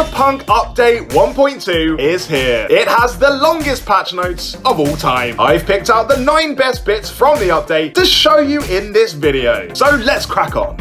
Cyberpunk Update 1.2 is here. It has the longest patch notes of all time. I've picked out the 9 best bits from the update to show you in this video. So let's crack on.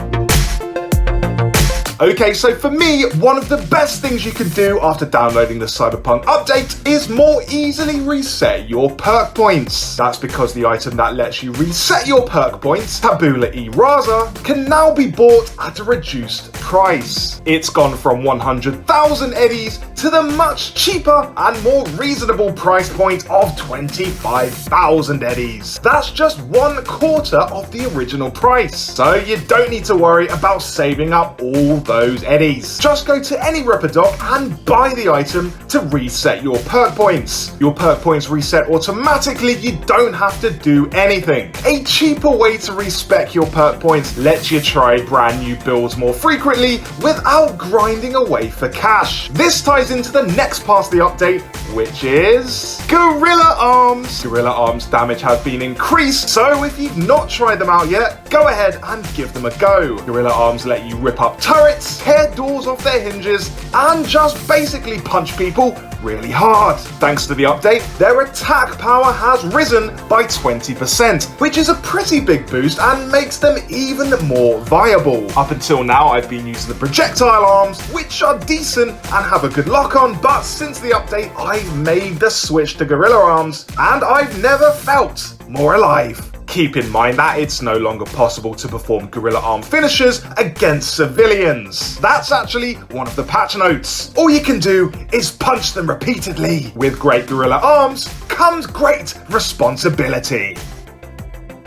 Okay, so for me, one of the best things you can do after downloading the Cyberpunk update is more easily reset your perk points. That's because the item that lets you reset your perk points, Tabula Rasa, can now be bought at a reduced price. It's gone from 100,000 eddies to the much cheaper and more reasonable price point of 25,000 eddies. That's just 1/4 of the original price. So you don't need to worry about saving up all those eddies. Just go to any Ripper dock and buy the item to reset your perk points. Your perk points reset automatically, you don't have to do anything. A cheaper way to respec your perk points lets you try brand new builds more frequently without grinding away for cash. This ties into the next part of the update, which is Gorilla Arms. Gorilla Arms damage has been increased, so if you've not tried them out yet, go ahead and give them a go. Gorilla Arms let you rip up turrets, tear doors off their hinges, and just basically punch people really hard. Thanks to the update, their attack power has risen by 20%, which is a pretty big boost and makes them even more viable. Up until now, I've been using the projectile arms, which are decent and have a good lock on, but since the update, I've made the switch to Gorilla Arms, and I've never felt more alive. Keep in mind that it's no longer possible to perform Gorilla Arm finishers against civilians. That's actually one of the patch notes. All you can do is punch them repeatedly. With great Gorilla Arms comes great responsibility.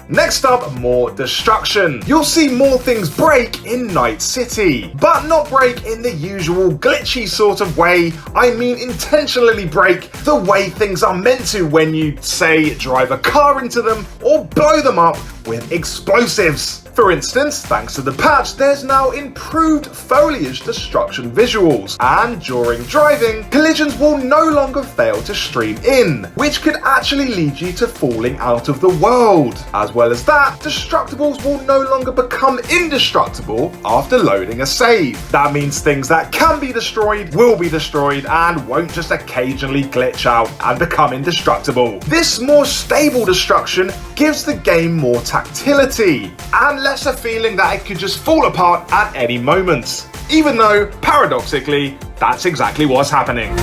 Next up, more destruction. You'll see more things break in Night City, but not break in the usual glitchy sort of way. I mean intentionally break the way things are meant to when you, say, drive a car into them or blow them up with explosives. For instance, thanks to the patch, there's now improved foliage destruction visuals, and during driving, collisions will no longer fail to stream in, which could actually lead you to falling out of the world. As well as that, destructibles will no longer become indestructible after loading a save. That means things that can be destroyed will be destroyed and won't just occasionally glitch out and become indestructible. This more stable destruction gives the game more tactility and less a feeling that it could just fall apart at any moment, even though, paradoxically, that's exactly what's happening.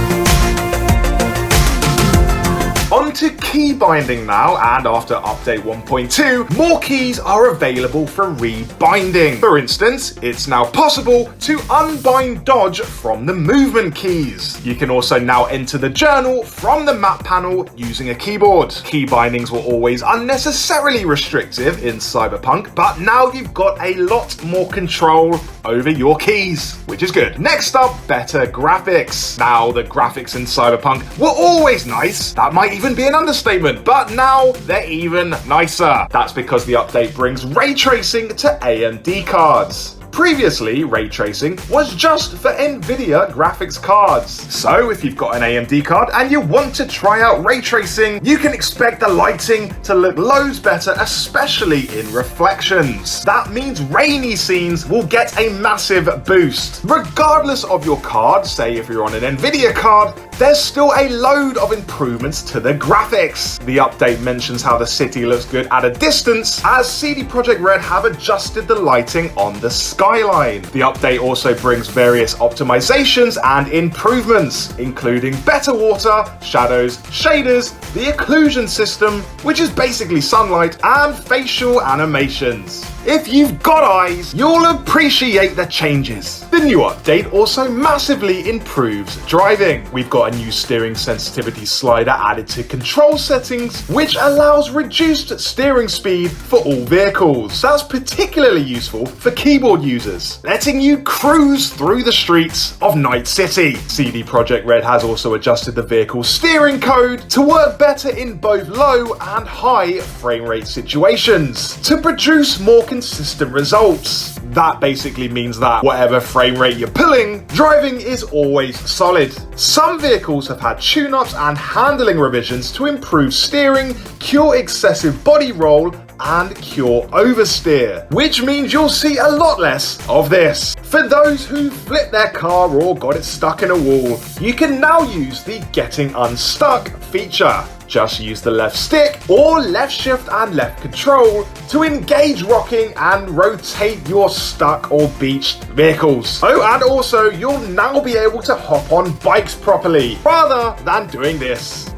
On to key binding now, and after update 1.2, more keys are available for rebinding. For instance, it's now possible to unbind dodge from the movement keys. You can also now enter the journal from the map panel using a keyboard. Key bindings were always unnecessarily restrictive in Cyberpunk, but now you've got a lot more control over your keys, which is good. Next up, better graphics. Now, the graphics in Cyberpunk were always nice. That might even be an understatement, but now they're even nicer. That's because the update brings ray tracing to AMD cards. Previously, ray tracing was just for NVIDIA graphics cards. So if you've got an AMD card and you want to try out ray tracing, you can expect the lighting to look loads better, especially in reflections. That means rainy scenes will get a massive boost. Regardless of your card, say if you're on an NVIDIA card, there's still a load of improvements to the graphics. The update mentions how the city looks good at a distance, as CD Projekt Red have adjusted the lighting on the skyline. The update also brings various optimizations and improvements, including better water, shadows, shaders, the occlusion system, which is basically sunlight, and facial animations. If you've got eyes, you'll appreciate the changes. The new update also massively improves driving. We've got a new steering sensitivity slider added to control settings, which allows reduced steering speed for all vehicles. That's particularly useful for keyboard users, letting you cruise through the streets of Night City. CD Projekt Red has also adjusted the vehicle's steering code to work better in both low and high frame rate situations to produce more consistent results. That basically means that whatever frame rate you're pulling, driving is always solid. Some vehicles have had tune-ups and handling revisions to improve steering, cure excessive body roll, and cure oversteer, which means you'll see a lot less of this. For those who flipped their car or got it stuck in a wall, you can now use the Getting Unstuck feature. Just use the left stick or left shift and left control to engage rocking and rotate your stuck or beached vehicles. Oh, and also you'll now be able to hop on bikes properly rather than doing this.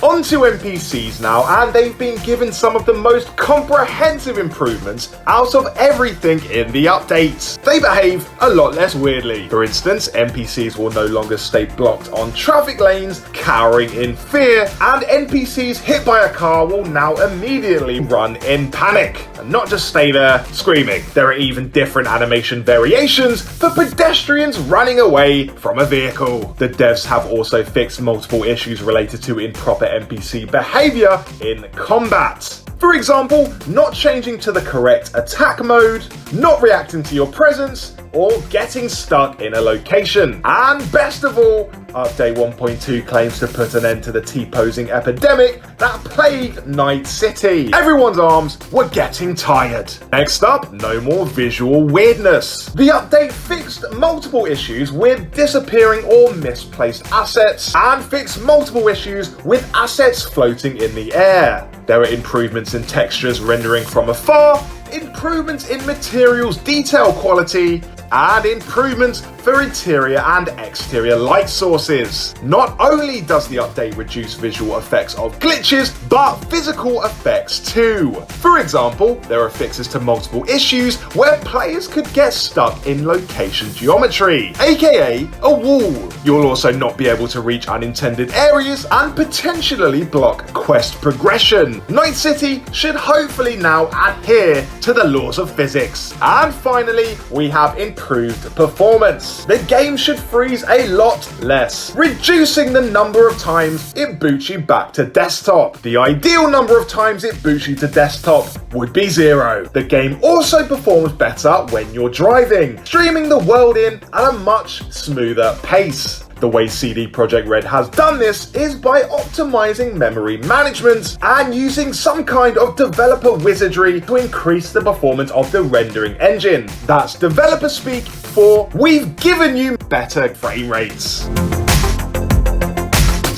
On to NPCs now, and they've been given some of the most comprehensive improvements out of everything in the update. They behave a lot less weirdly. For instance, NPCs will no longer stay blocked on traffic lanes, cowering in fear, and NPCs hit by a car will now immediately run in panic, and not just stay there screaming. There are even different animation variations for pedestrians running away from a vehicle. The devs have also fixed multiple issues related to improper NPC behaviour in combat. For example, not changing to the correct attack mode, not reacting to your presence, or getting stuck in a location. And best of all, Update 1.2 claims to put an end to the T-posing epidemic that plagued Night City. Everyone's arms were getting tired. Next up, no more visual weirdness. The update fixed multiple issues with disappearing or misplaced assets, and fixed multiple issues with assets floating in the air. There are improvements in textures rendering from afar, improvements in materials detail quality, and improvements for interior and exterior light sources. Not only does the update reduce visual effects of glitches, but physical effects too. For example, there are fixes to multiple issues where players could get stuck in location geometry, aka a wall. You'll also not be able to reach unintended areas and potentially block quest progression. Night City should hopefully now adhere to the laws of physics. And finally, we have improved performance. The game should freeze a lot less, reducing the number of times it boots you back to desktop. The ideal number of times it boots you to desktop would be 0. The game also performs better when you're driving, streaming the world in at a much smoother pace. The way CD Projekt Red has done this is by optimizing memory management and using some kind of developer wizardry to increase the performance of the rendering engine. That's developer speak for we've given you better frame rates.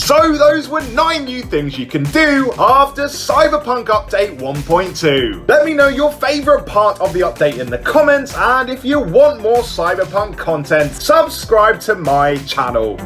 So those were 9 new things you can do after Cyberpunk Update 1.2. Let me know your favourite part of the update in the comments, and if you want more Cyberpunk content, subscribe to my channel.